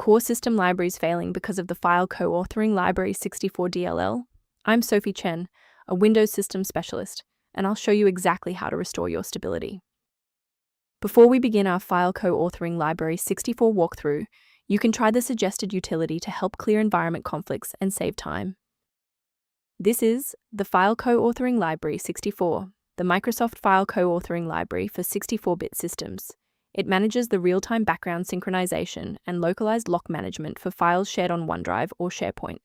core system libraries failing because of the file co-authoring library 64.dll? I'm Sophie Chen, a Windows system specialist, and I'll show you exactly how to restore your stability. Before we begin our file co-authoring library 64 walkthrough, you can try the suggested utility to help clear environment conflicts and save time. This is the File Co-authoring Library 64, the Microsoft File Co-authoring Library for 64-bit systems. It manages the real-time background synchronization and localized lock management for files shared on OneDrive or SharePoint.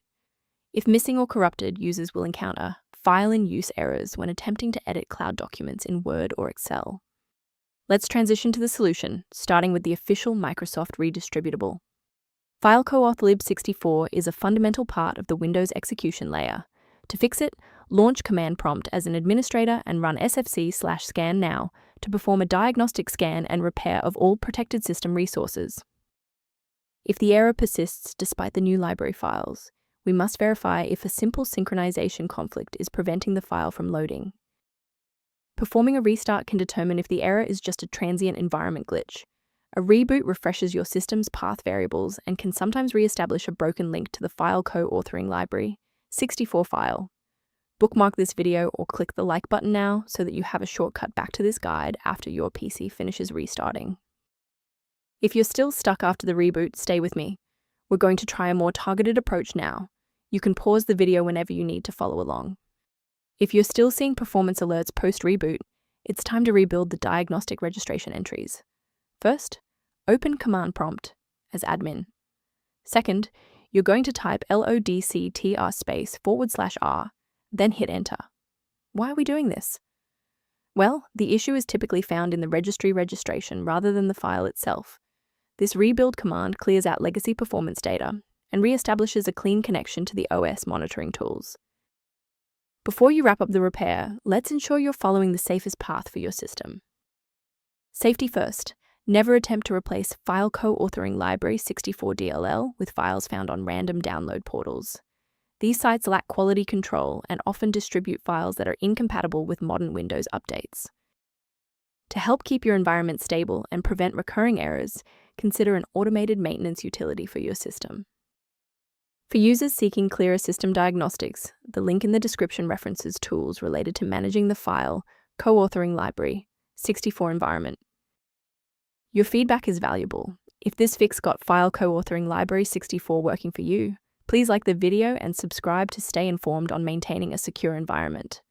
If missing or corrupted, users will encounter file-in-use errors when attempting to edit cloud documents in Word or Excel. Let's transition to the solution, starting with the official Microsoft redistributable. filecoauthlib64 is a fundamental part of the Windows execution layer. To fix it, launch Command Prompt as an administrator and run sfc/scan now to perform a diagnostic scan and repair of all protected system resources. If the error persists despite the new library files, we must verify if a simple synchronization conflict is preventing the file from loading. Performing a restart can determine if the error is just a transient environment glitch. A reboot refreshes your system's path variables and can sometimes re-establish a broken link to the File Co-authoring Library 64 file. Bookmark this video or click the like button now so that you have a shortcut back to this guide after your PC finishes restarting. If you're still stuck after the reboot, stay with me. We're going to try a more targeted approach now. You can pause the video whenever you need to follow along. If you're still seeing performance alerts post-reboot, it's time to rebuild the diagnostic registration entries. First, open Command Prompt as admin. Second, you're going to type locktr/r, then hit enter. Why are we doing this? Well, the issue is typically found in the registry registration rather than the file itself. This rebuild command clears out legacy performance data and re-establishes a clean connection to the OS monitoring tools. Before you wrap up the repair, let's ensure you're following the safest path for your system. Safety first. Never attempt to replace File Co-authoring Library 64.dll with files found on random download portals. These sites lack quality control and often distribute files that are incompatible with modern Windows updates. To help keep your environment stable and prevent recurring errors, consider an automated maintenance utility for your system. For users seeking clearer system diagnostics, the link in the description references tools related to managing the File Co-authoring Library 64 environment. Your feedback is valuable. If this fix got File Co-authoring Library 64 working for you, please like the video and subscribe to stay informed on maintaining a secure environment.